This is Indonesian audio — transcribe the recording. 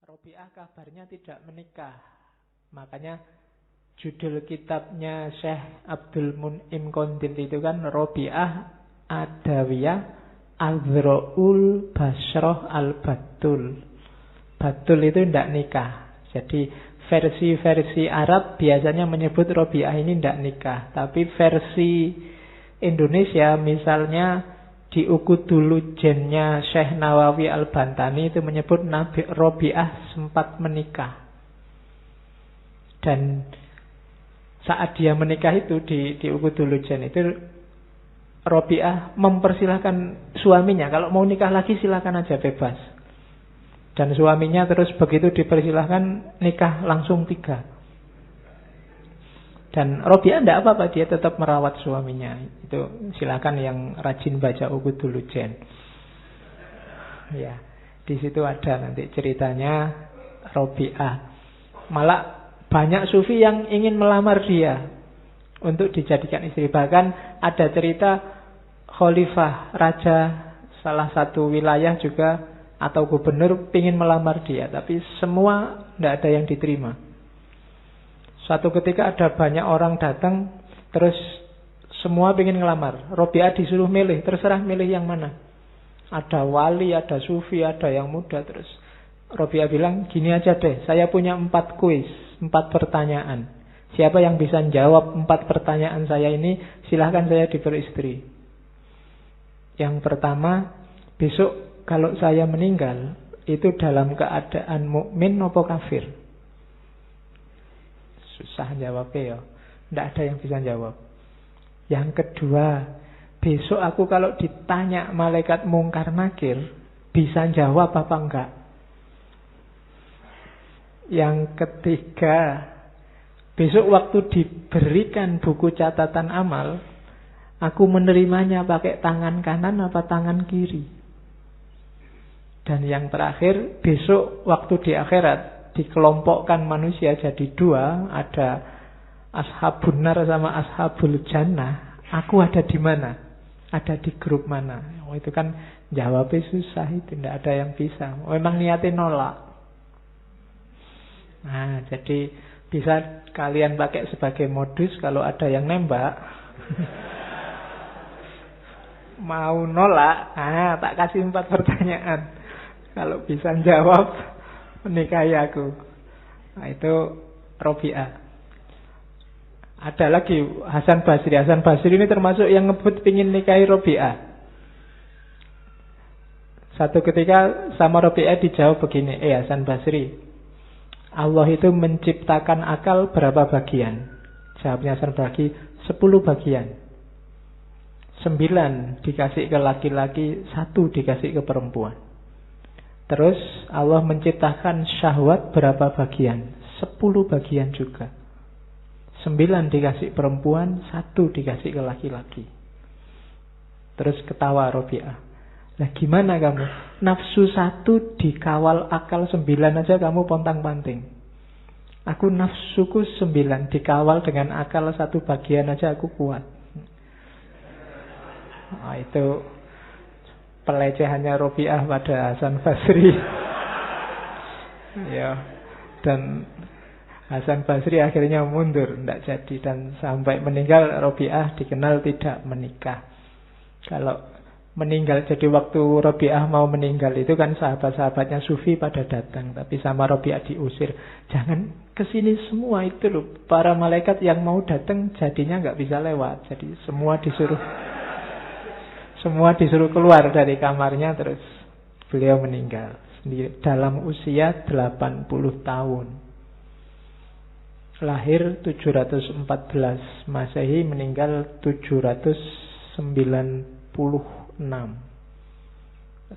Robiah kabarnya tidak menikah. Makanya judul kitabnya Syekh Abdul Mun'im Kondil itu kan Robiah Adawiyah Al-Dhro'ul Basroh Al-Batul. Batul itu tidak nikah. Jadi versi-versi Arab biasanya menyebut Robiah ini tidak nikah. Tapi versi Indonesia misalnya di Ukudulu Jennya Syekh Nawawi Al-Bantani itu menyebut Nabi Robiah sempat menikah. Dan saat dia menikah itu di Ukudulu Jen itu Robiah mempersilahkan suaminya, kalau mau nikah lagi silakan aja, bebas. Dan suaminya terus begitu dipersilahkan nikah langsung 3. Dan Robiah tidak apa-apa, dia tetap merawat suaminya. Itu silakan yang rajin baca Ukudulu Jen. Ya, di situ ada nanti ceritanya Robiah. Malah banyak sufi yang ingin melamar dia untuk dijadikan istri. Bahkan ada cerita khalifah, raja salah satu wilayah juga atau gubernur ingin melamar dia, tapi semua tidak ada yang diterima. Suatu ketika ada banyak orang datang, terus semua ingin ngelamar. Robiah disuruh milih, terserah milih yang mana. Ada wali, ada sufi, ada yang muda. Terus Robiah bilang, gini aja deh, saya punya 4 kuis, 4 pertanyaan. Siapa yang bisa jawab 4 pertanyaan saya ini, silahkan saya diberi istri. Yang pertama, besok kalau saya meninggal, itu dalam keadaan mukmin atau kafir? Susah jawabnya ya. Tidak ada yang bisa jawab. Yang kedua, besok aku kalau ditanya malaikat mungkar nakir, bisa jawab apa enggak? Yang ketiga, besok waktu diberikan buku catatan amal, aku menerimanya pakai tangan kanan apa tangan kiri? Dan yang terakhir, besok waktu di akhirat dikelompokkan manusia jadi 2, ada ashabun nar sama ashabul jannah. Aku ada di mana? Ada di grup mana? Oh, itu kan jawabnya susah, itu tidak ada yang bisa. Memang niatnya nolak. Nah, jadi bisa kalian pakai sebagai modus kalau ada yang nembak. Mau nolak, tak kasih 4 pertanyaan. Kalau bisa jawab, menikahi aku. Nah, itu Robiah. Ada lagi Hasan Basri. Hasan Basri ini termasuk yang ngebut pingin nikahi Robiah. Satu ketika sama Robiah dijawab begini, Hasan Basri, Allah itu menciptakan akal berapa bagian? Jawabnya Hasan Basri, 10 bagian. 9 dikasih ke laki-laki, 1 dikasih ke perempuan. Terus Allah menciptakan syahwat berapa bagian? 10 bagian juga. 9 dikasih perempuan, 1 dikasih ke laki-laki. Terus ketawa Robiah. Nah gimana kamu? Nafsu 1 dikawal akal 9 aja kamu pontang-panting. Aku nafsuku 9 dikawal dengan akal 1 bagian aja aku kuat. Nah, itu pelecehannya Robiah pada Hasan Basri. Ya. Dan Hasan Basri akhirnya mundur, tidak jadi, dan sampai meninggal Robiah dikenal tidak menikah. Kalau meninggal, jadi waktu Robiah mau meninggal itu kan sahabat-sahabatnya sufi pada datang, tapi sama Robiah diusir. Jangan kesini semua itu loh. Para malaikat yang mau datang jadinya nggak bisa lewat. Jadi semua disuruh keluar dari kamarnya, terus beliau meninggal sendiri dalam usia 80 tahun. Lahir 714 Masehi, meninggal 796. 80-82.